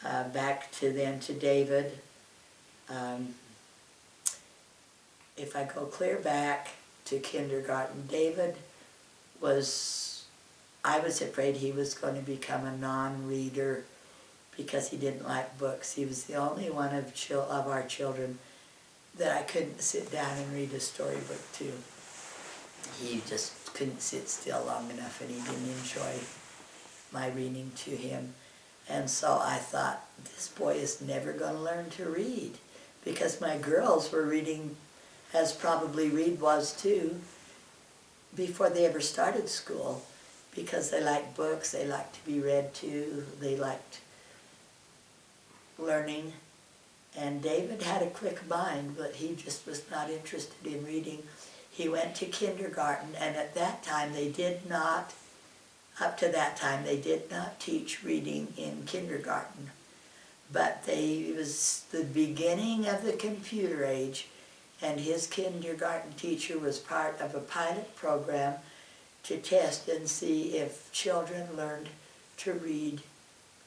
back to David. If I go clear back to kindergarten, David I was afraid he was going to become a non-reader because he didn't like books. He was the only one of our children that I couldn't sit down and read a storybook to. He just couldn't sit still long enough, and he didn't enjoy my reading to him. And so I thought, this boy is never going to learn to read, because my girls were reading, as probably Reed was too, before they ever started school, because they liked books, they liked to be read to, they liked learning. And David had a quick mind, but he just was not interested in reading. He went to kindergarten, and at that time they did not, up to that time, they did not teach reading in kindergarten. But it was the beginning of the computer age, and his kindergarten teacher was part of a pilot program to test and see if children learned to read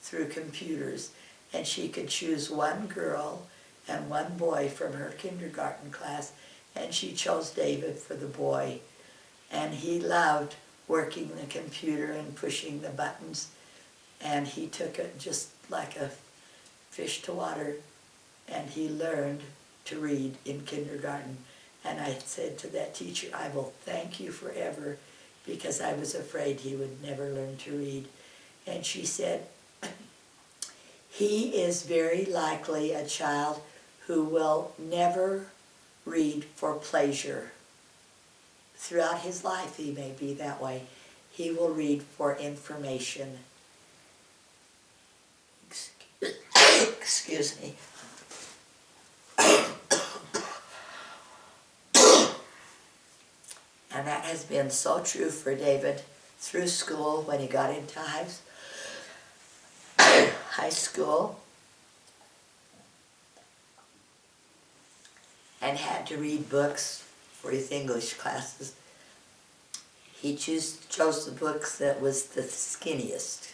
through computers. And she could choose one girl and one boy from her kindergarten class, and she chose David for the boy. And he loved working the computer and pushing the buttons, and he took it just like a fish to water, and he learned to read in kindergarten. And I said to that teacher, I will thank you forever, because I was afraid he would never learn to read. And she said, he is very likely a child who will never read for pleasure. Throughout his life he may be that way. He will read for information. Excuse me. And that has been so true for David through school, when he got into high school and had to read books for his English classes. He chose the books that was the skinniest,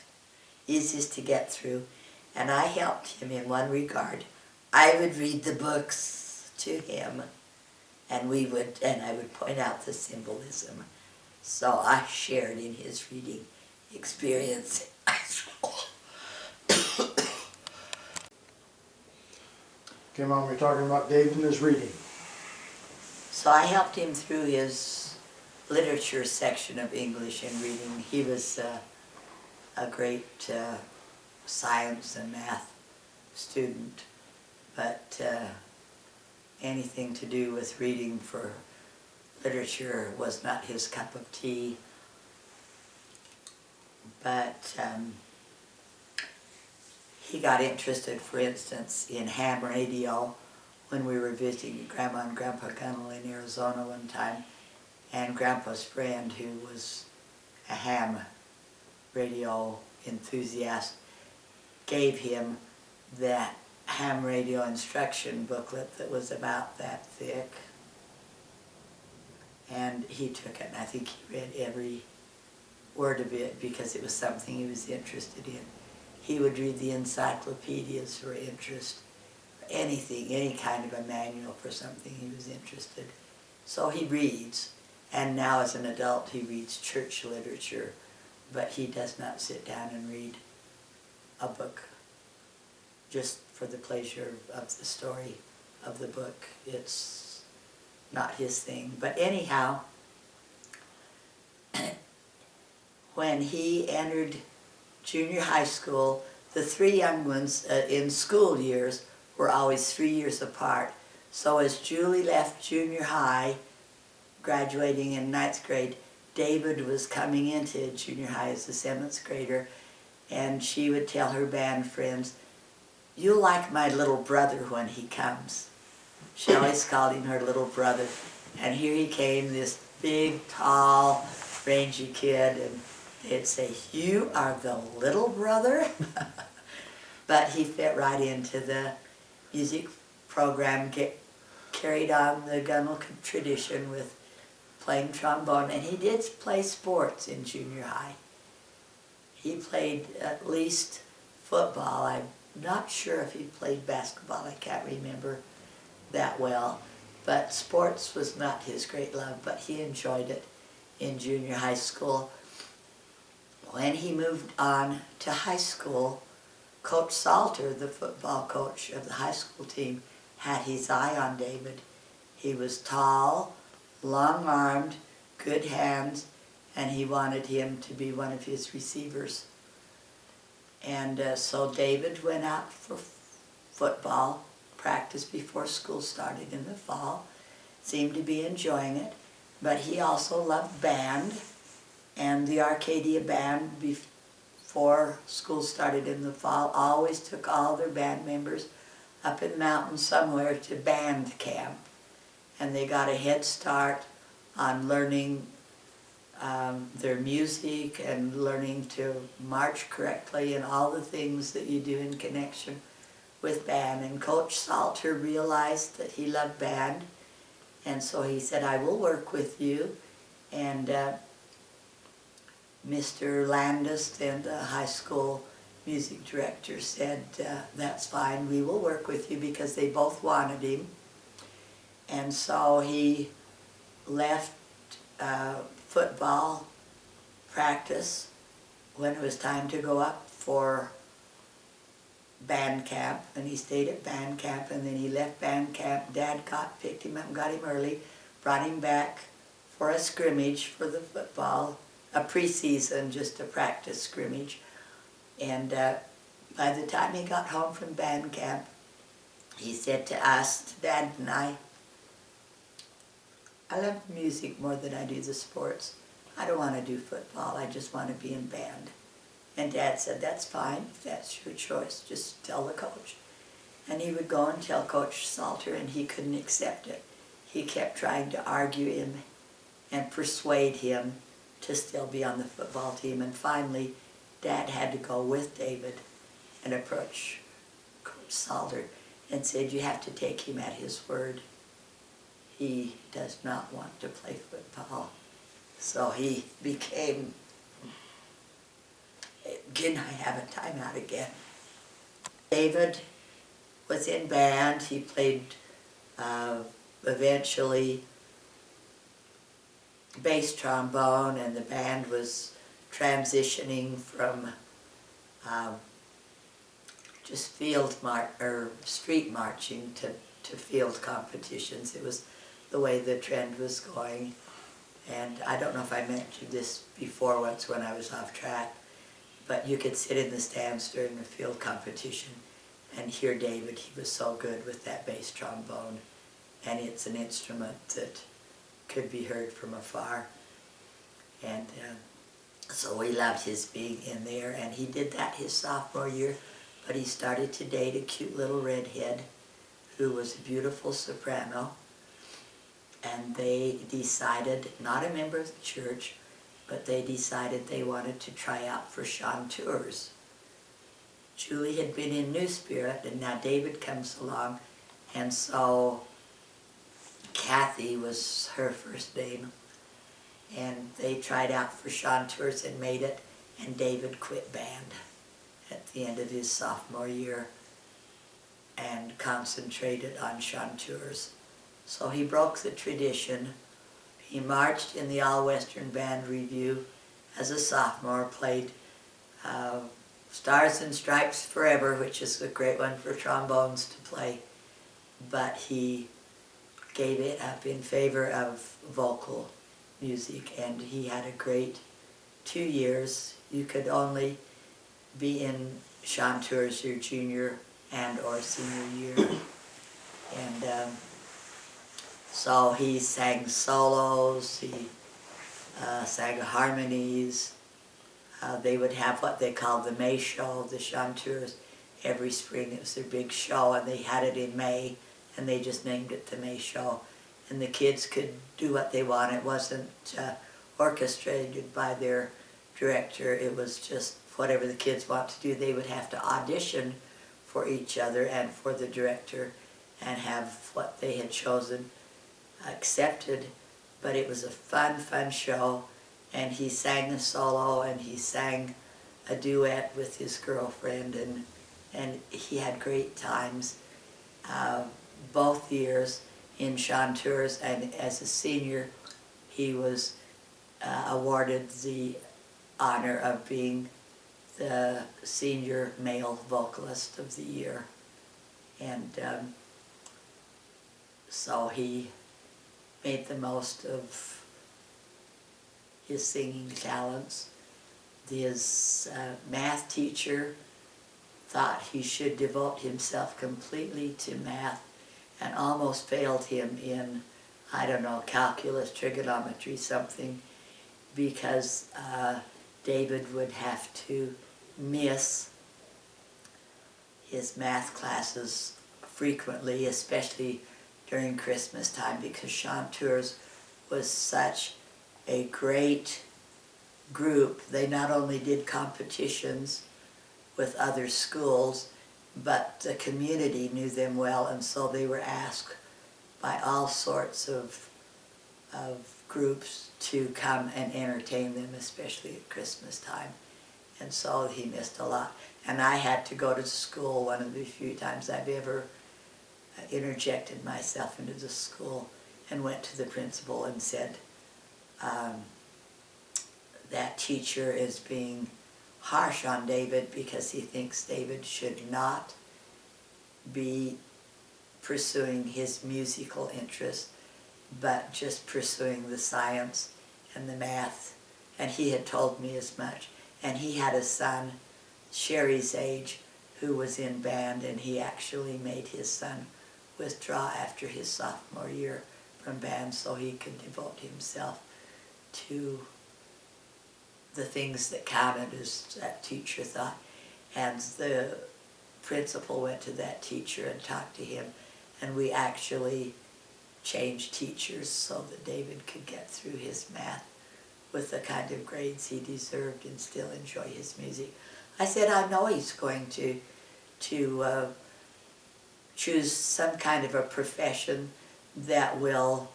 easiest to get through, and I helped him in one regard. I would read the books to him, and I would point out the symbolism. So I shared in his reading experience. Okay, Mom, we're talking about David and his reading. So I helped him through his literature section of English and reading. He was a great science and math student, but anything to do with reading for literature was not his cup of tea. But he got interested, for instance, in ham radio when we were visiting Grandma and Grandpa Gunnell in Arizona one time, and Grandpa's friend, who was a ham radio enthusiast, gave him that ham radio instruction booklet that was about that thick, and he took it, and I think he read every word of it because it was something he was interested in. He would read the encyclopedias for interest, anything, any kind of a manual for something he was interested. So he reads, and now as an adult he reads church literature, but he does not sit down and read a book just for the pleasure of the story of the book. It's not his thing. But anyhow, when he entered junior high school, the three young ones in school years were always 3 years apart. So as Julie left junior high, graduating in 9th grade, David was coming into junior high as a 7th grader, and she would tell her band friends, "You'll like my little brother when he comes." She always called him her little brother. And here he came, this big, tall, rangy kid, and they'd say, "You are the little brother?" But he fit right into the music program, carried on the Gunnell tradition with playing trombone, and he did play sports in junior high. He played at least football. I'm not sure if he played basketball, I can't remember that well, but sports was not his great love, but he enjoyed it in junior high school. When he moved on to high school, Coach Salter, the football coach of the high school team, had his eye on David. He was tall, long-armed, good hands, and he wanted him to be one of his receivers. And so David went out for football practice before school started in the fall, seemed to be enjoying it, but he also loved band, and the Arcadia band before school started in the fall always took all their band members up in the mountains somewhere to band camp, and they got a head start on learning their music and learning to march correctly and all the things that you do in connection with band. And Coach Salter realized that he loved band, and so he said, I will work with you. And Mr. Landis, and the high school music director, said, that's fine, we will work with you, because they both wanted him. And so he left football practice when it was time to go up for band camp, and he stayed at band camp, and then he left band camp. Dad picked him up and got him early, brought him back for a scrimmage for the football, a preseason, just a practice scrimmage. And by the time he got home from band camp, he said to us, to Dad and I love music more than I do the sports. I don't want to do football, I just want to be in band. And Dad said, that's fine, if that's your choice, just tell the coach. And he would go and tell Coach Salter, and he couldn't accept it. He kept trying to argue him and persuade him to still be on the football team. And finally, Dad had to go with David and approach Coach Salter and said, you have to take him at his word. He does not want to play football. So he became, can I have a timeout again? David was in band. He played eventually bass trombone, and the band was transitioning from just street marching to field competitions. It was the way the trend was going. And I don't know if I mentioned this before once when I was off track, but you could sit in the stands during the field competition and hear David. He was so good with that bass trombone, and it's an instrument that could be heard from afar. And so we loved his being in there, and he did that his sophomore year, but he started to date a cute little redhead who was a beautiful soprano. And they decided, not a member of the church, but they decided they wanted to try out for chanteurs. Julie had been in New Spirit, and now David comes along, and so Kathy was her first name, and they tried out for chanteurs and made it, and David quit band at the end of his sophomore year and concentrated on chanteurs. So he broke the tradition. He marched in the All-Western Band Review as a sophomore, played Stars and Stripes Forever, which is a great one for trombones to play, but he gave it up in favor of vocal music, and he had a great 2 years. You could only be in chanteurs your junior and or senior year. And so he sang solos, he sang harmonies. They would have what they called the May show, the chanteurs. Every spring it was their big show, and they had it in May, and they just named it the May show. And the kids could do what they wanted. It wasn't orchestrated by their director. It was just whatever the kids want to do. They would have to audition for each other and for the director and have what they had chosen accepted. But it was a fun show, and he sang a solo and he sang a duet with his girlfriend, and he had great times both years in chanteurs, and as a senior he was awarded the honor of being the senior male vocalist of the year. And so he made the most of his singing talents. His math teacher thought he should devote himself completely to math and almost failed him in, I don't know, calculus, trigonometry, something, because David would have to miss his math classes frequently, especially during Christmas time, because chanteurs was such a great group. They not only did competitions with other schools, but the community knew them well, and so they were asked by all sorts of groups to come and entertain them, especially at Christmas time. And so he missed a lot. And I had to go to school one of the few times I've ever interjected myself into the school, and went to the principal and said, that teacher is being harsh on David because he thinks David should not be pursuing his musical interest, but just pursuing the science and the math. And he had told me as much. And he had a son, Sherry's age, who was in band, and he actually made his son withdraw after his sophomore year from band so he could devote himself to the things that counted, as that teacher thought. And the principal went to that teacher and talked to him, and we actually changed teachers so that David could get through his math with the kind of grades he deserved and still enjoy his music. I said, I know he's going to choose some kind of a profession that will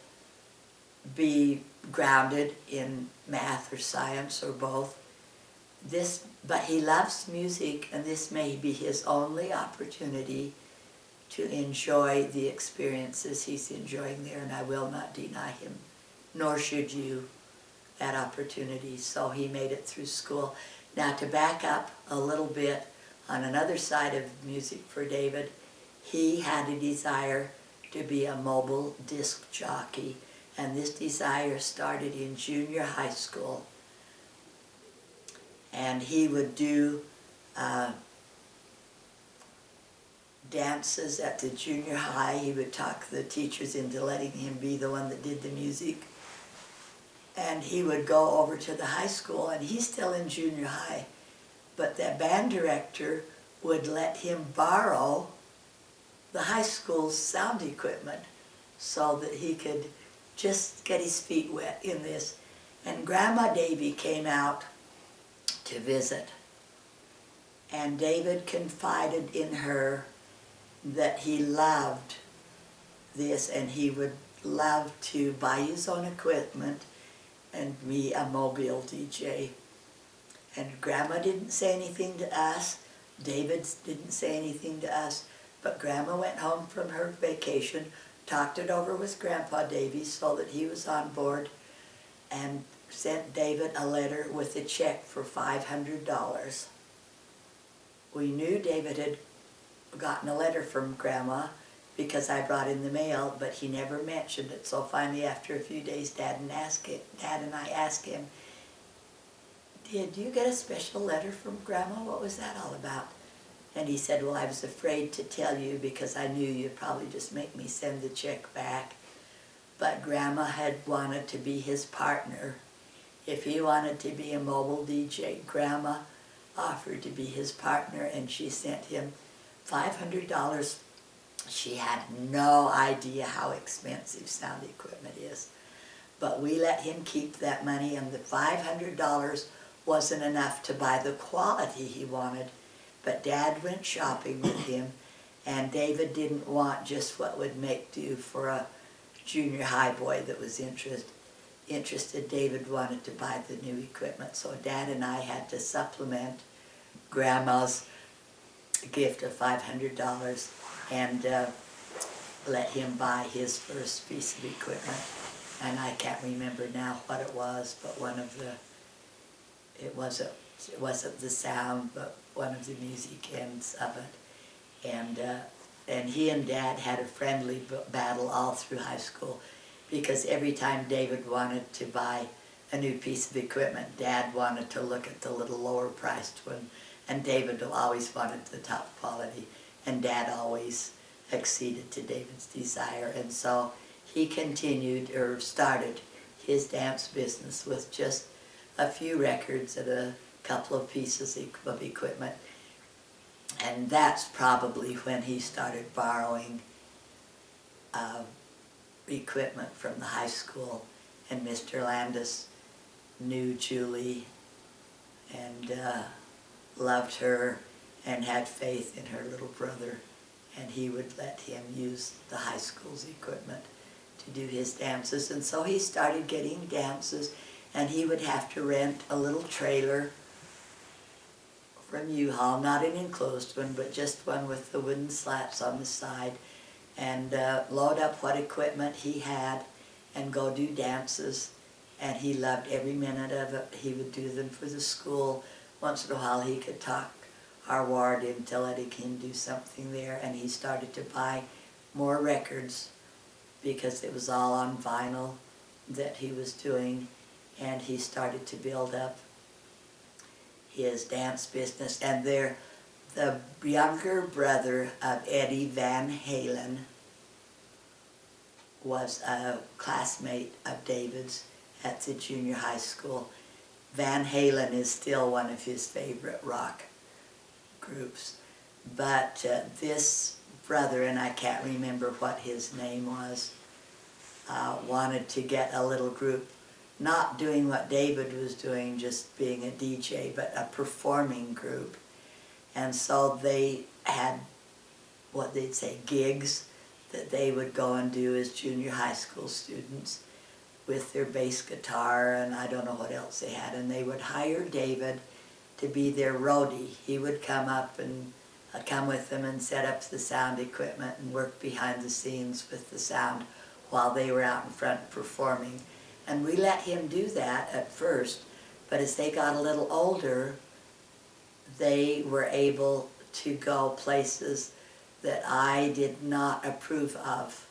be grounded in math or science or both. But he loves music, and this may be his only opportunity to enjoy the experiences he's enjoying there, and I will not deny him, nor should you, that opportunity. So he made it through school. Now, to back up a little bit on another side of music for David, he had a desire to be a mobile disc jockey, and this desire started in junior high school. And he would do dances at the junior high. He would talk the teachers into letting him be the one that did the music. And he would go over to the high school, and he's still in junior high, but the band director would let him borrow the high school's sound equipment so that he could just get his feet wet in this. And Grandma Davy came out to visit, and David confided in her that he loved this, and he would love to buy his own equipment and be a mobile DJ. And Grandma didn't say anything to us, David didn't say anything to us, but Grandma went home from her vacation, talked it over with Grandpa Davy so that he was on board, and sent David a letter with a check for $500. We knew David had gotten a letter from Grandma because I brought in the mail, but he never mentioned it. So finally, after a few days, Dad and I asked him, did you get a special letter from Grandma? What was that all about? And he said, well, I was afraid to tell you because I knew you'd probably just make me send the check back. But Grandma had wanted to be his partner. If he wanted to be a mobile DJ, Grandma offered to be his partner, and she sent him $500. She had no idea how expensive sound equipment is. But we let him keep that money, and the $500 wasn't enough to buy the quality he wanted. But Dad went shopping with him, and David didn't want just what would make do for a junior high boy that was interested. David wanted to buy the new equipment, so Dad and I had to supplement Grandma's a gift of $500 and let him buy his first piece of equipment. And I can't remember now what it was, but it wasn't the sound, but one of the music ends of it. And he and Dad had a friendly battle all through high school, because every time David wanted to buy a new piece of equipment, Dad wanted to look at the little lower priced one, and David always wanted the top quality, and Dad always acceded to David's desire. And so he continued, or started, his dance business with just a few records and a couple of pieces of equipment. And that's probably when he started borrowing equipment from the high school. And Mr. Landis knew Julie and loved her and had faith in her little brother. And he would let him use the high school's equipment to do his dances. And so he started getting dances, and he would have to rent a little trailer from U-Haul, not an enclosed one, but just one with the wooden slats on the side, and load up what equipment he had and go do dances. And he loved every minute of it. He would do them for the school. Once in a while he could talk our ward into letting him do something there, and he started to buy more records because it was all on vinyl that he was doing, and he started to build up his dance business. And the younger brother of Eddie Van Halen was a classmate of David's at the junior high school. Van Halen is still one of his favorite rock groups. But this brother, and I can't remember what his name was, wanted to get a little group, not doing what David was doing, just being a DJ, but a performing group. And so they had, what they'd say, gigs that they would go and do as junior high school students with their bass guitar, and I don't know what else they had. And they would hire David to be their roadie. He would come up and come with them and set up the sound equipment and work behind the scenes with the sound while they were out in front performing. And we let him do that at first, but as they got a little older, they were able to go places that I did not approve of.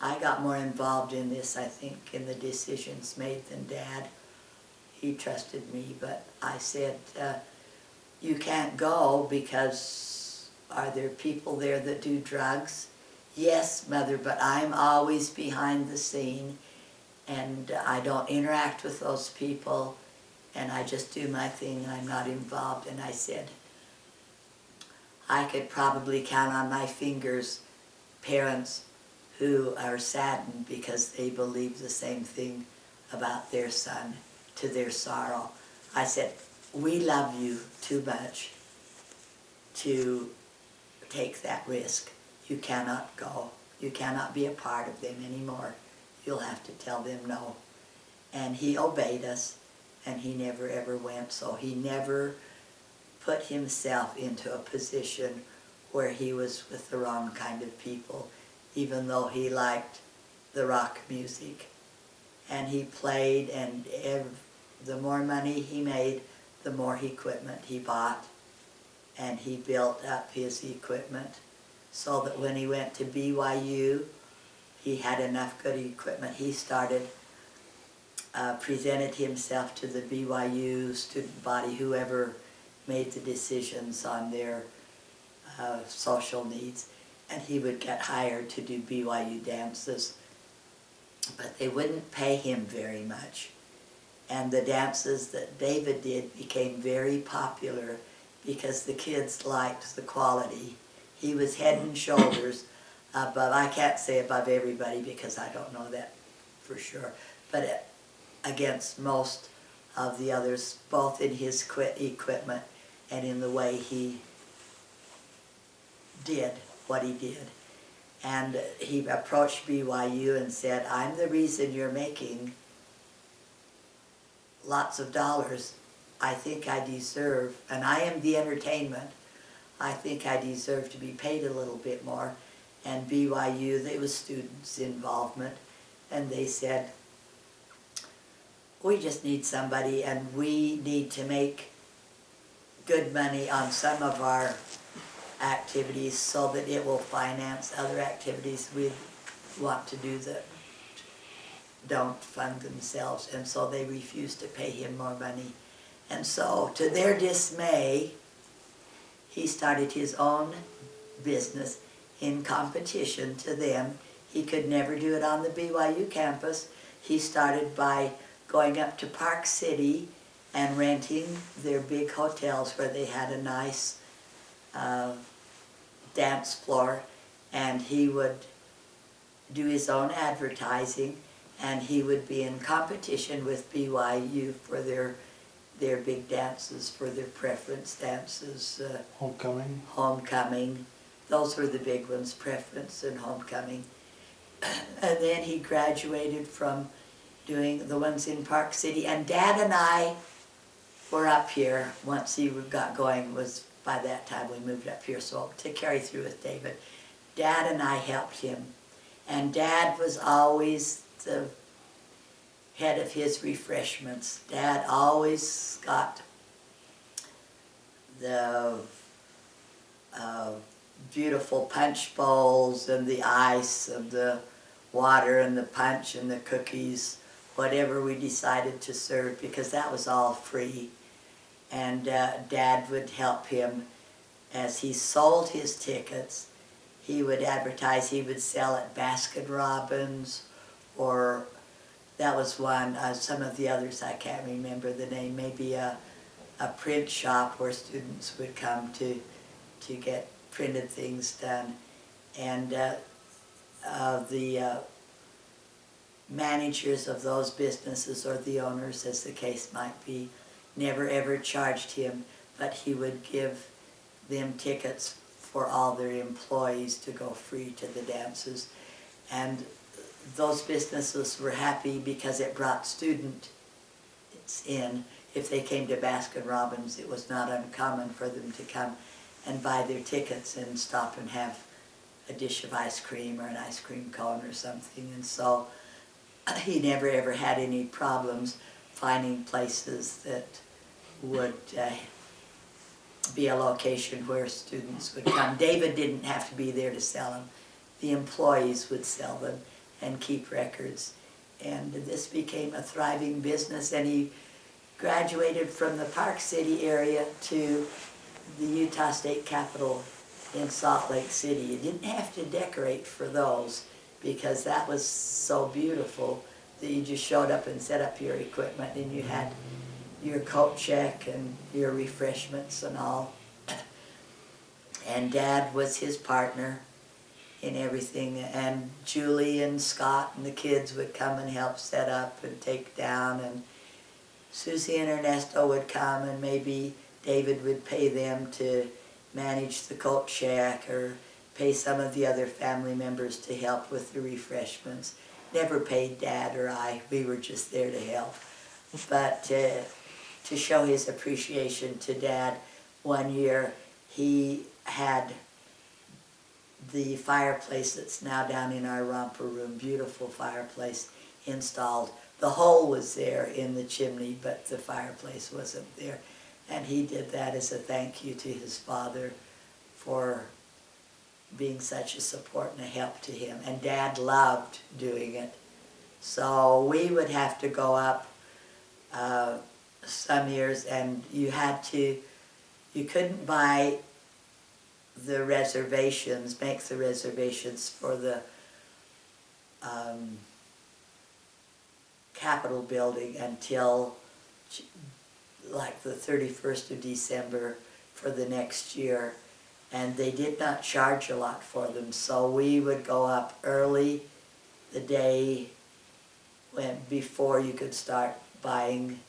I got more involved in this, I think, in the decisions made than Dad. He trusted me, but I said, you can't go because are there people there that do drugs? Yes, Mother, but I'm always behind the scene, and I don't interact with those people, and I just do my thing, I'm not involved. And I said, I could probably count on my fingers parents who are saddened because they believe the same thing about their son, to their sorrow. I said, we love you too much to take that risk. You cannot go. You cannot be a part of them anymore. You'll have to tell them no. And he obeyed us, and he never ever went. So he never put himself into a position where he was with the wrong kind of people, even though he liked the rock music. And he played, and the more money he made, the more equipment he bought. And he built up his equipment so that when he went to BYU, he had enough good equipment. He started, presented himself to the BYU student body, whoever made the decisions on their social needs, and he would get hired to do BYU dances. But they wouldn't pay him very much. And the dances that David did became very popular because the kids liked the quality. He was head and shoulders above, I can't say above everybody because I don't know that for sure, but against most of the others, both in his equipment and in the way he did what he did. And he approached BYU and said, I'm the reason you're making lots of dollars. I think I deserve, and I am the entertainment. I think I deserve to be paid a little bit more. And BYU, there was students' involvement, and they said, we just need somebody, and we need to make good money on some of our activities so that it will finance other activities we want to do that don't fund themselves. And so they refused to pay him more money. And so, to their dismay, he started his own business in competition to them. He could never do it on the BYU campus. He started by going up to Park City and renting their big hotels where they had a nice dance floor, and he would do his own advertising, and he would be in competition with BYU for their big dances, for their preference dances. Homecoming. Those were the big ones, preference and homecoming. And then he graduated from doing the ones in Park City. And Dad and I were up here once he got going. Was by that time we moved up here, so to carry through with David. Dad and I helped him. And Dad was always the head of his refreshments. Dad always got the beautiful punch bowls and the ice and the water and the punch and the cookies, whatever we decided to serve, because that was all free. And Dad would help him as he sold his tickets. He would advertise, he would sell at Baskin Robbins, or that was one, some of the others I can't remember the name, maybe a print shop where students would come to get printed things done. And the managers of those businesses, or the owners as the case might be, never ever charged him, but he would give them tickets for all their employees to go free to the dances. And those businesses were happy because it brought students in. If they came to Baskin Robbins, it was not uncommon for them to come and buy their tickets and stop and have a dish of ice cream or an ice cream cone or something. And so he never ever had any problems finding places that would be a location where students would come. David didn't have to be there to sell them. The employees would sell them and keep records. And this became a thriving business, and he graduated from the Park City area to the Utah State Capitol in Salt Lake City. You didn't have to decorate for those because that was so beautiful that you just showed up and set up your equipment and you had your coat check and your refreshments and all. And Dad was his partner in everything, and Julie and Scott and the kids would come and help set up and take down, and Susie and Ernesto would come, and maybe David would pay them to manage the coat check or pay some of the other family members to help with the refreshments. Never paid Dad or I, we were just there to help. But to show his appreciation to Dad, one year he had the fireplace that's now down in our romper room, beautiful fireplace, installed. The hole was there in the chimney, but the fireplace wasn't there. And he did that as a thank you to his father for being such a support and a help to him. And Dad loved doing it. So we would have to go up some years, and you couldn't buy the reservations, make the reservations for the Capitol building until like the 31st of December for the next year. And they did not charge a lot for them, so we would go up early the day before you could start buying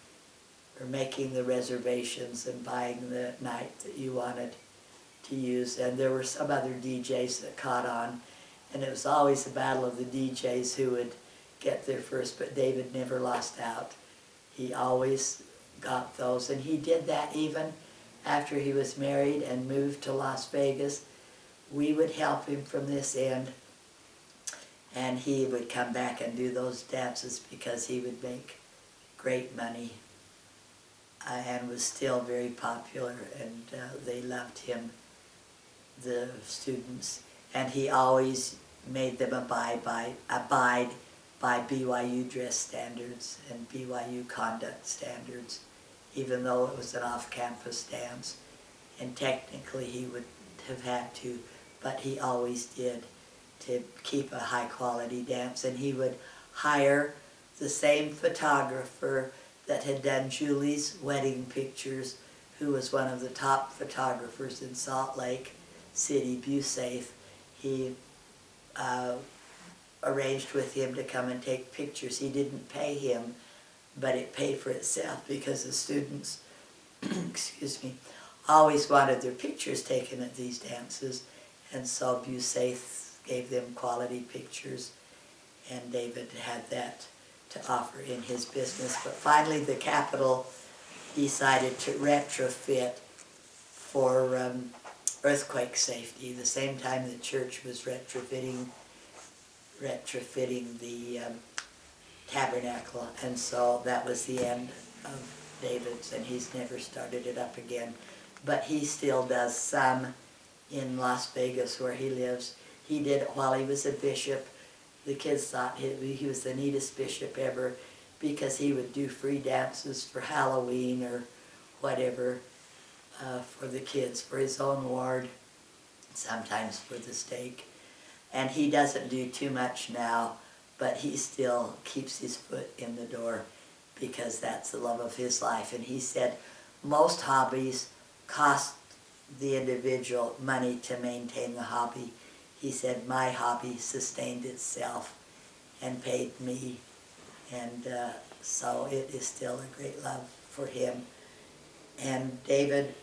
or making the reservations and buying the night that you wanted to use. And there were some other DJs that caught on, and it was always a battle of the DJs who would get there first, but David never lost out. He always got those, and he did that even after he was married and moved to Las Vegas, we would help him from this end, and he would come back and do those dances because he would make great money and was still very popular, and they loved him, the students, and he always made them abide by BYU dress standards and BYU conduct standards, even though it was an off-campus dance, and technically he would have had to, but he always did, to keep a high-quality dance. And he would hire the same photographer that had done Julie's wedding pictures, who was one of the top photographers in Salt Lake City, Busafe. He arranged with him to come and take pictures. He didn't pay him, but it paid for itself because the students, excuse me, always wanted their pictures taken at these dances, and so Busafe gave them quality pictures, and David had that to offer in his business. But finally the Capitol decided to retrofit for earthquake safety, the same time the church was retrofitting the tabernacle, and so that was the end of David's, and he's never started it up again. But he still does some in Las Vegas where he lives. He did it while he was a bishop. The kids thought he was the neatest bishop ever because he would do free dances for Halloween or whatever for the kids, for his own ward, sometimes for the stake. And he doesn't do too much now, but he still keeps his foot in the door because that's the love of his life. And he said most hobbies cost the individual money to maintain the hobby. He said, my hobby sustained itself and paid me, and so it is still a great love for him. And David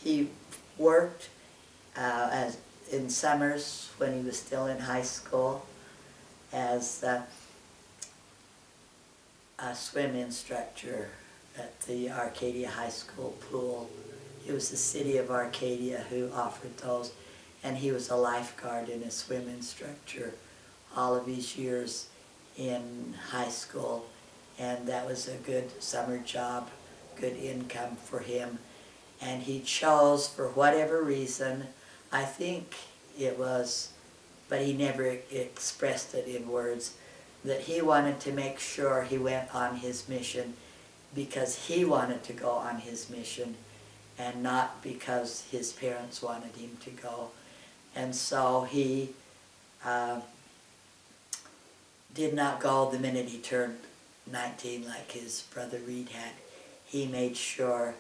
he worked as in summers when he was still in high school as a swim instructor at the Arcadia High School pool. It was the city of Arcadia who offered those, and he was a lifeguard and a swim instructor all of his years in high school, and that was a good summer job, good income for him. And he chose, for whatever reason, I think it was, but he never expressed it in words, that he wanted to make sure he went on his mission because he wanted to go on his mission, and not because his parents wanted him to go. And so he did not go the minute he turned 19 like his brother Reed had. He made sure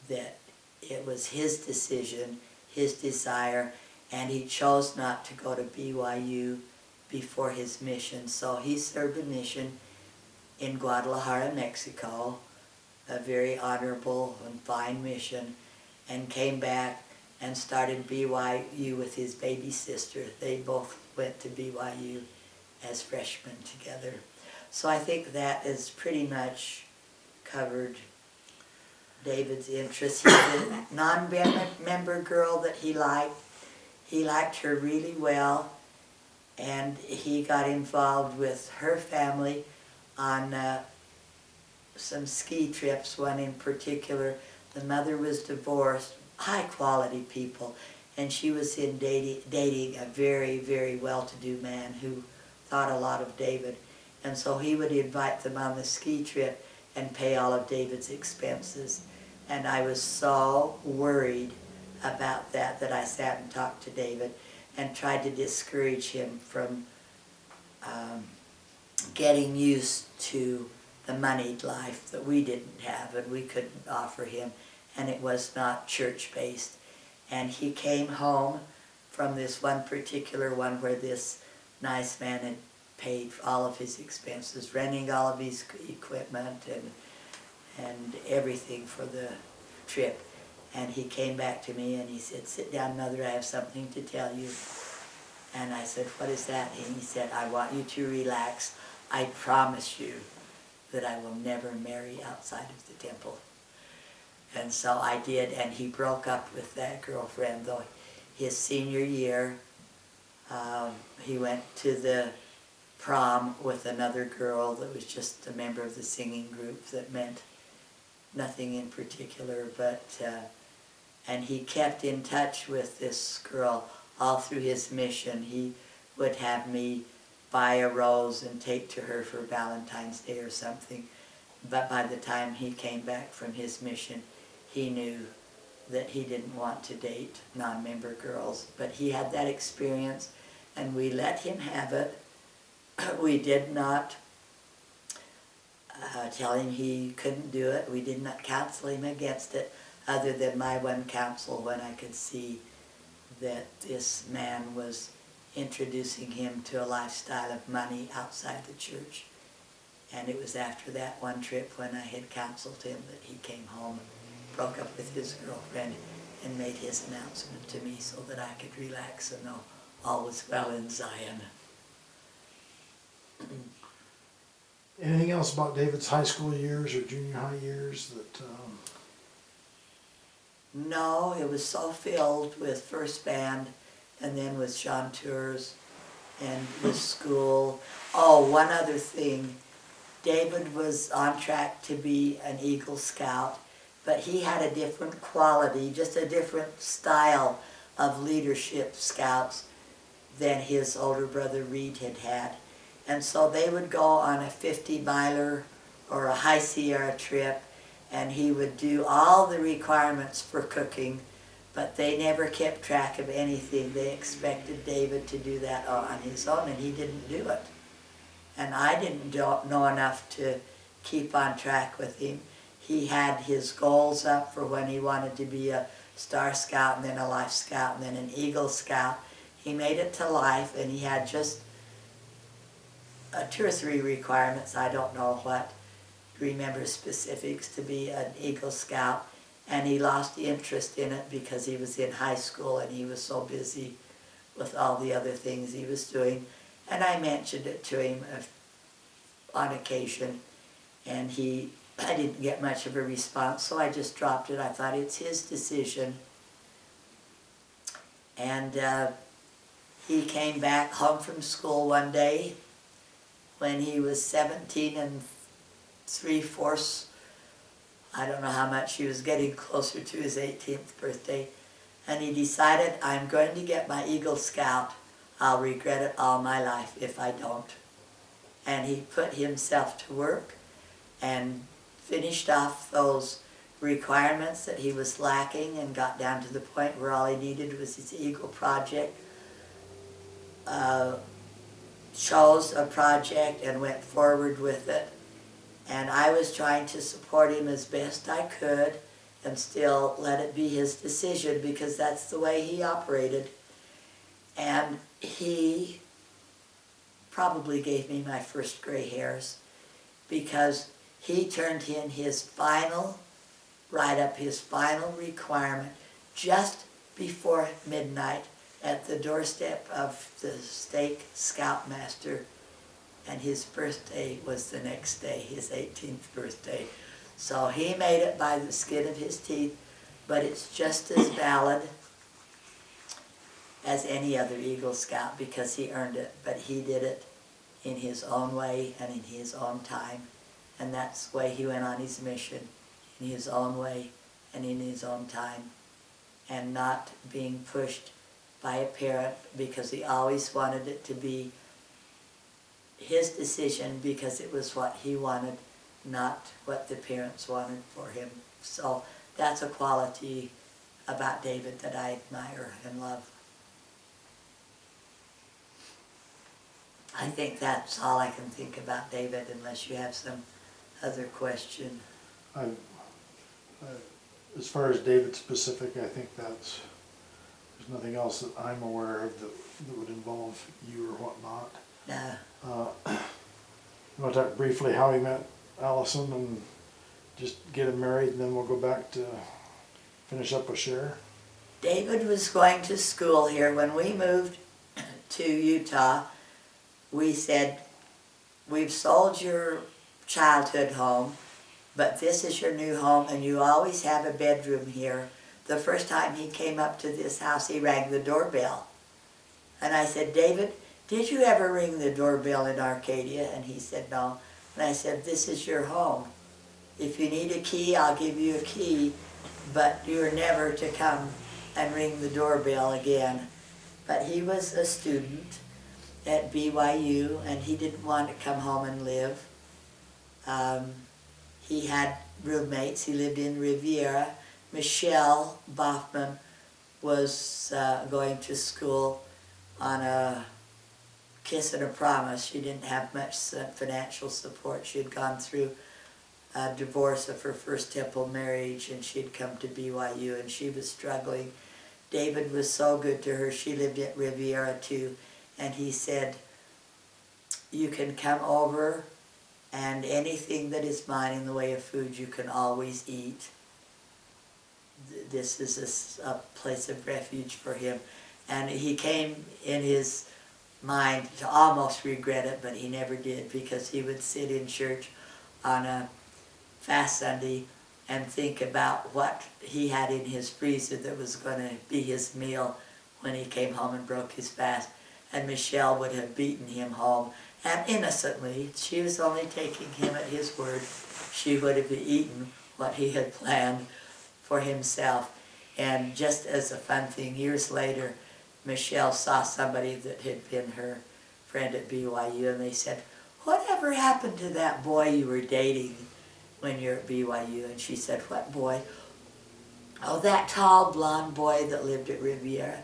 that it was his decision, his desire, and he chose not to go to BYU before his mission. So he served a mission in Guadalajara, Mexico, a very honorable and fine mission, and came back and started BYU with his baby sister. They both went to BYU as freshmen together. So I think that is pretty much covered David's interests. He had a non-member girl that he liked. He liked her really well, and he got involved with her family on some ski trips, one in particular. The mother was divorced, high quality people, and she was in dating a very, very well-to-do man who thought a lot of David. And so he would invite them on the ski trip and pay all of David's expenses. And I was so worried about that I sat and talked to David and tried to discourage him from getting used to the moneyed life that we didn't have and we couldn't offer him, and it was not church-based. And he came home from this one particular one where this nice man had paid for all of his expenses, renting all of his equipment and everything for the trip. And he came back to me and he said, "Sit down, Mother, I have something to tell you." And I said, "What is that?" And he said, "I want you to relax. I promise you that I will never marry outside of the temple." And so I did, and he broke up with that girlfriend, though his senior year. He went to the prom with another girl that was just a member of the singing group that meant nothing in particular, but and he kept in touch with this girl all through his mission. He would have me buy a rose and take to her for Valentine's Day or something. But by the time he came back from his mission, he knew that he didn't want to date non-member girls. But he had that experience, and we let him have it. We did not tell him he couldn't do it. We did not counsel him against it, other than my one counsel when I could see that this man was introducing him to a lifestyle of money outside the church. And it was after that one trip when I had counseled him that he came home, broke up with his girlfriend, and made his announcement to me so that I could relax and know all was well in Zion. Anything else about David's high school years or junior high years that? No, it was so filled with first band and then with chanteurs and with school. Oh, one other thing. David was on track to be an Eagle Scout, but he had a different quality, just a different style of leadership scouts than his older brother Reed had had. And so they would go on a 50-miler or a High Sierra trip, and he would do all the requirements for cooking, but they never kept track of anything. They expected David to do that on his own, and he didn't do it. And I didn't know enough to keep on track with him. He had his goals up for when he wanted to be a Star Scout, and then a Life Scout, and then an Eagle Scout. He made it to Life, and he had just 2 or 3 requirements. I don't know what, remember specifics, to be an Eagle Scout. And he lost interest in it because he was in high school and he was so busy with all the other things he was doing. And I mentioned it to him on occasion, and I didn't get much of a response, so I just dropped it. I thought it's his decision. And he came back home from school one day when he was 17 and 3/4. I don't know how much he was getting closer to his 18th birthday. And he decided, I'm going to get my Eagle Scout. I'll regret it all my life if I don't. And he put himself to work and finished off those requirements that he was lacking and got down to the point where all he needed was his Eagle project. Chose a project and went forward with it. And I was trying to support him as best I could and still let it be his decision, because that's the way he operated. And he probably gave me my first gray hairs, because he turned in his final write-up, his final requirement, just before midnight at the doorstep of the stake scoutmaster, and his birthday was the next day, his 18th birthday. So he made it by the skin of his teeth, but it's just as valid as any other Eagle Scout because he earned it, but he did it in his own way and in his own time, and that's the way he went on his mission, in his own way and in his own time, and not being pushed by a parent, because he always wanted it to be his decision because it was what he wanted, not what the parents wanted for him. So that's a quality about David that I admire and love. I think that's all I can think about David, unless you have some other question. As far as David specific, I think there's nothing else that I'm aware of that would involve you or whatnot. No. You want to talk briefly how he met Allison and just get him married, and then we'll go back to finish up with Cher? David was going to school here. When we moved to Utah, we said, we've sold your childhood home but this is your new home and you always have a bedroom here. The first time he came up to this house, he rang the doorbell. And I said, David, did you ever ring the doorbell in Arcadia? And he said, no. And I said, this is your home. If you need a key, I'll give you a key, but you're never to come and ring the doorbell again. But he was a student at BYU, and he didn't want to come home and live. He had roommates. He lived in Riviera. Michelle Boffman was going to school on a kiss and a promise. She didn't have much financial support. She had gone through a divorce of her first Temple marriage, and she had come to BYU, and she was struggling. David was so good to her. She lived at Riviera too, and he said, you can come over, and anything that is mine in the way of food you can always eat. This is a place of refuge for him. And he came in his mind to almost regret it, but he never did, because he would sit in church on a fast Sunday and think about what he had in his freezer that was going to be his meal when he came home and broke his fast. And Michelle would have beaten him home, and innocently, she was only taking him at his word, she would have eaten what he had planned for himself. And just as a fun thing, years later, Michelle saw somebody that had been her friend at BYU, and they said, whatever happened to that boy you were dating when you're at BYU? And she said, what boy? Oh, that tall blonde boy that lived at Riviera.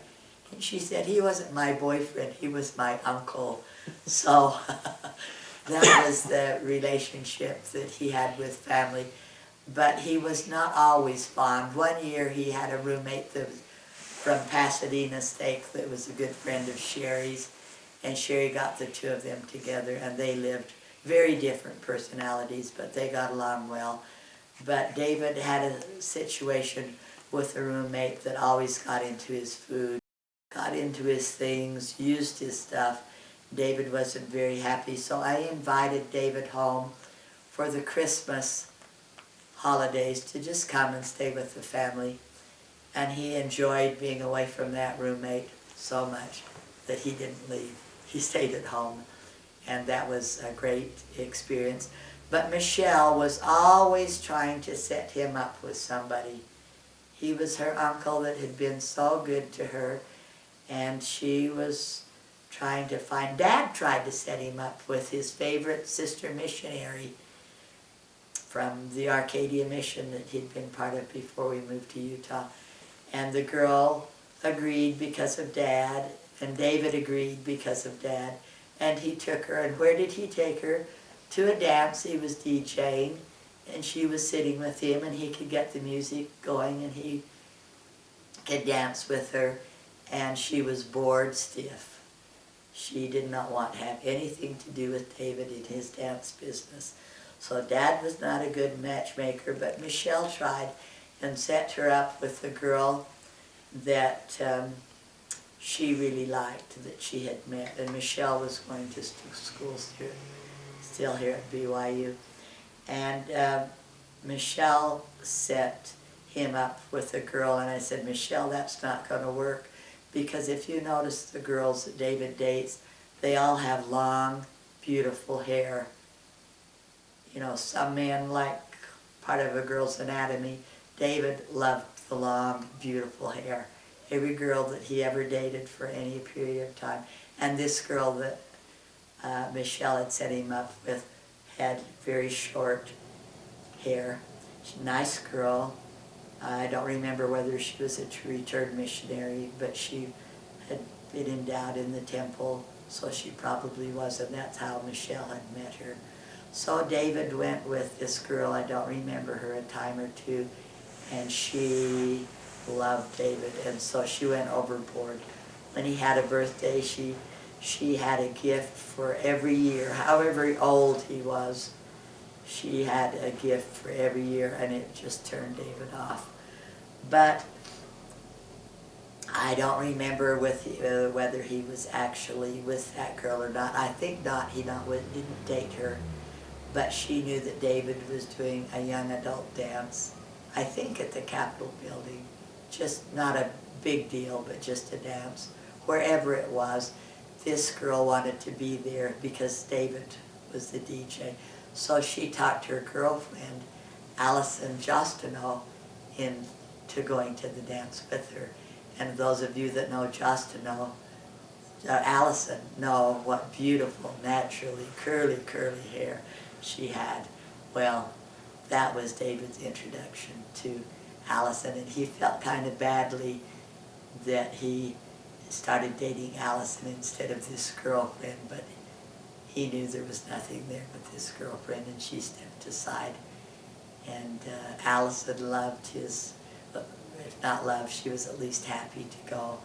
And she said, he wasn't my boyfriend, he was my uncle. So that was the relationship that he had with family. But he was not always fond. One year he had a roommate that was from Pasadena State that was a good friend of Sherry's, and Sherry got the two of them together, and they lived very different personalities, but they got along well. But David had a situation with a roommate that always got into his food, got into his things, used his stuff. David wasn't very happy, so I invited David home for the Christmas holidays to just come and stay with the family. And he enjoyed being away from that roommate so much that he didn't leave. He stayed at home, and that was a great experience. But Michelle was always trying to set him up with somebody. He was her uncle that had been so good to her, and she was trying to find, Dad tried to set him up with his favorite sister missionary from the Arcadia mission that he'd been part of before we moved to Utah. And the girl agreed because of Dad, and David agreed because of Dad, and he took her. And where did he take her? To a dance he was DJing, and she was sitting with him, and he could get the music going, and he could dance with her, and she was bored stiff. She did not want to have anything to do with David in his dance business. So Dad was not a good matchmaker, but Michelle tried and set her up with a girl that she really liked, that she had met. And Michelle was going to school still here at BYU. And Michelle set him up with a girl, and I said, Michelle, that's not going to work, because if you notice the girls that David dates, they all have long, beautiful hair. You know, some men like part of a girl's anatomy. David loved the long, beautiful hair. Every girl that he ever dated for any period of time. And this girl that Michelle had set him up with had very short hair. She's a nice girl. I don't remember whether she was a returned missionary, but she had been endowed in the temple, so she probably was, and that's how Michelle had met her. So David went with this girl, I don't remember her, a time or two, and she loved David, and so she went overboard. When he had a birthday, she had a gift for every year, however old he was. She had a gift for every year, and it just turned David off. But I don't remember whether he was actually with that girl or not. I think not. He didn't date her. but she knew that David was doing a young adult dance, I think at the Capitol building, just not a big deal, but just a dance. Wherever it was, this girl wanted to be there because David was the DJ. So she talked her girlfriend, Allison Justino, into going to the dance with her. And those of you that know Justino, Allison, know what beautiful, naturally curly hair she had. Well, that was David's introduction to Allison, and he felt kind of badly that he started dating Allison instead of this girlfriend, but he knew there was nothing there with this girlfriend, and she stepped aside. And Allison loved his, if not loved, she was at least happy to go.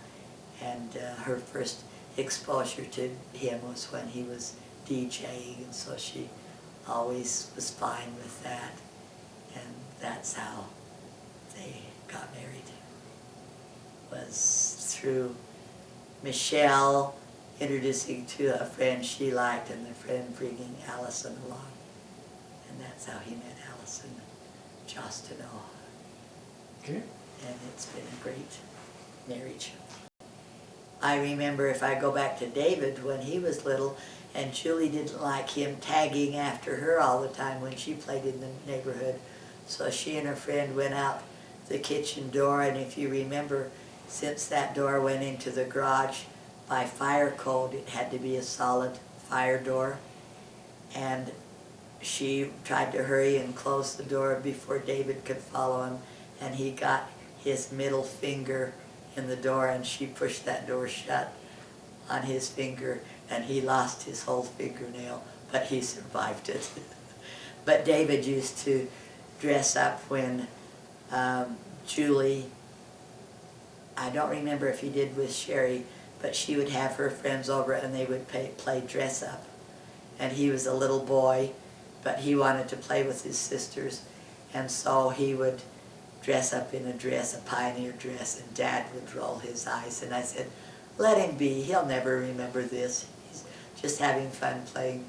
And her first exposure to him was when he was DJing, and so she always was fine with that. And that's how they got married, was through Michelle introducing to a friend she liked, and the friend bringing Allison along. And that's how he met Allison Justino. Okay. And it's been a great marriage. I remember, if I go back to David, when he was little, and Julie didn't like him tagging after her all the time when she played in the neighborhood. So she and her friend went out the kitchen door, and if you remember, since that door went into the garage by fire code, it had to be a solid fire door. And she tried to hurry and close the door before David could follow him, and he got his middle finger in the door, and she pushed that door shut on his finger, and he lost his whole fingernail, but he survived it. But David used to dress up when Julie, I don't remember if he did with Sherry, but she would have her friends over and they would play dress up. And he was a little boy, but he wanted to play with his sisters, and so he would dress up in a dress, a pioneer dress, and Dad would roll his eyes. And I said, let him be, he'll never remember this. He's just having fun playing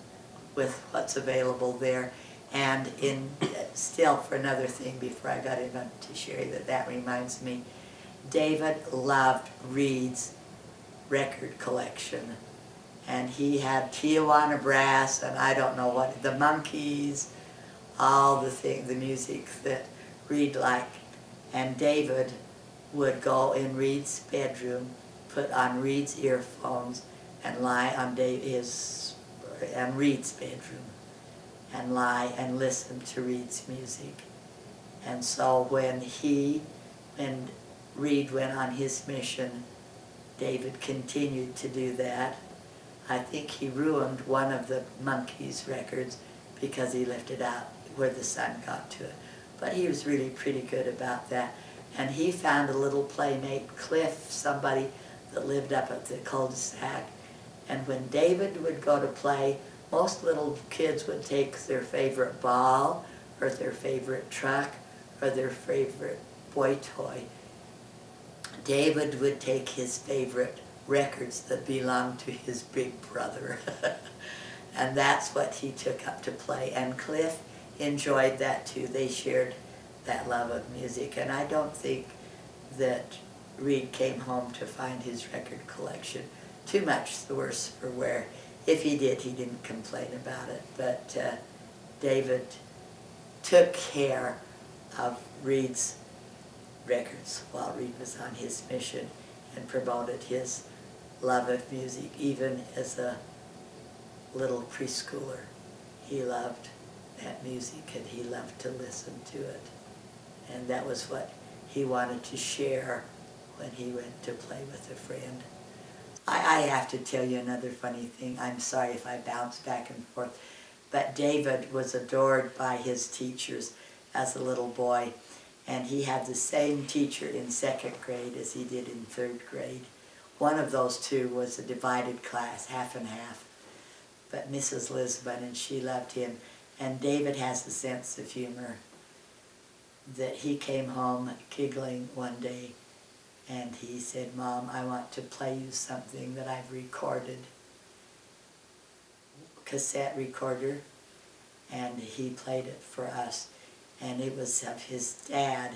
with what's available there. And still, for another thing before I got into Sherry, that reminds me, David loved Reed's record collection. And he had Tijuana Brass, and I don't know what, the Monkees, all the music that Reed liked. And David would go in Reed's bedroom, put on Reed's earphones, and lie on Reed's bedroom, and lie and listen to Reed's music. And so when Reed went on his mission, David continued to do that. I think he ruined one of the Monkees records because he left it out where the sun got to it. But he was really pretty good about that. And he found a little playmate, Cliff, somebody that lived up at the cul-de-sac. And when David would go to play, most little kids would take their favorite ball or their favorite truck or their favorite boy toy. David would take his favorite records that belonged to his big brother. And that's what he took up to play. And Cliff enjoyed that too. They shared that love of music. And I don't think that Reed came home to find his record collection too much the worse for wear. If he did, he didn't complain about it. But David took care of Reed's records while Reed was on his mission and promoted his love of music. Even as a little preschooler, he loved that music and he loved to listen to it. And that was what he wanted to share when he went to play with a friend. I have to tell you another funny thing. I'm sorry if I bounce back and forth, but David was adored by his teachers as a little boy, and he had the same teacher in second grade as he did in third grade. One of those two was a divided class, half and half, but Mrs. Lisbon, and she loved him. And David has a sense of humor that he came home giggling one day, and he said, "Mom, I want to play you something that I've recorded." Cassette recorder. and he played it for us. And it was of his dad.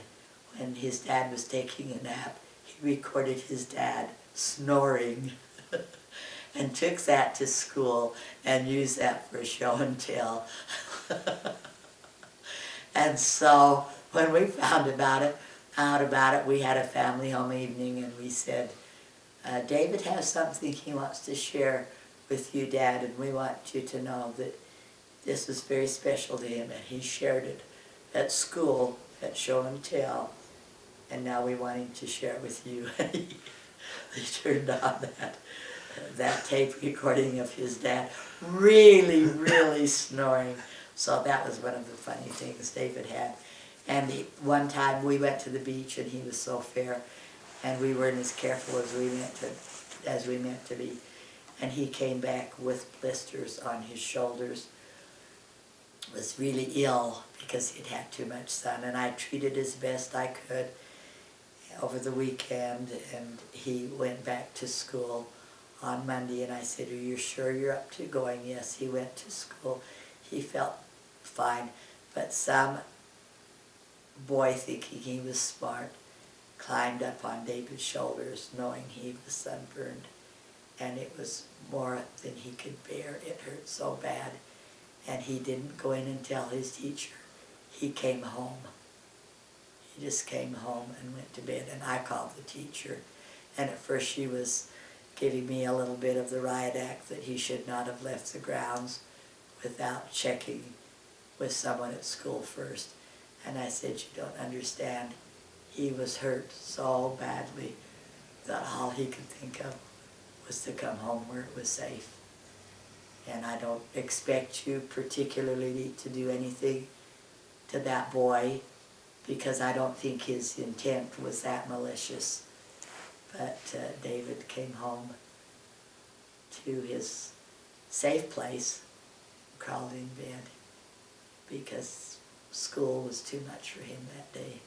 When his dad was taking a nap, he recorded his dad snoring and took that to school and used that for show and tell. And so when we found out about it, we had a family home evening, and we said, David has something he wants to share with you, Dad, and we want you to know that this was very special to him, and he shared it at school, at show and tell, and now we want him to share it with you. They turned on that tape recording of his dad really, really snoring. So that was one of the funny things David had. And one time we went to the beach, and he was so fair, and we weren't as careful as we meant to be. And he came back with blisters on his shoulders. Was really ill because he'd had too much sun, and I treated as best I could over the weekend. And he went back to school on Monday, and I said, "Are you sure you're up to going?" Yes, he went to school. He felt fine, but some boy, thinking he was smart, climbed up on David's shoulders knowing he was sunburned, and it was more than he could bear. It hurt so bad, and he didn't go in and tell his teacher. He came home. He just came home and went to bed, and I called the teacher, and at first she was giving me a little bit of the riot act that he should not have left the grounds without checking with someone at school first. And I said, "You don't understand. He was hurt so badly that all he could think of was to come home where it was safe. And I don't expect you particularly to do anything to that boy, because I don't think his intent was that malicious." But David came home to his safe place, crawled in bed, because school was too much for him that day.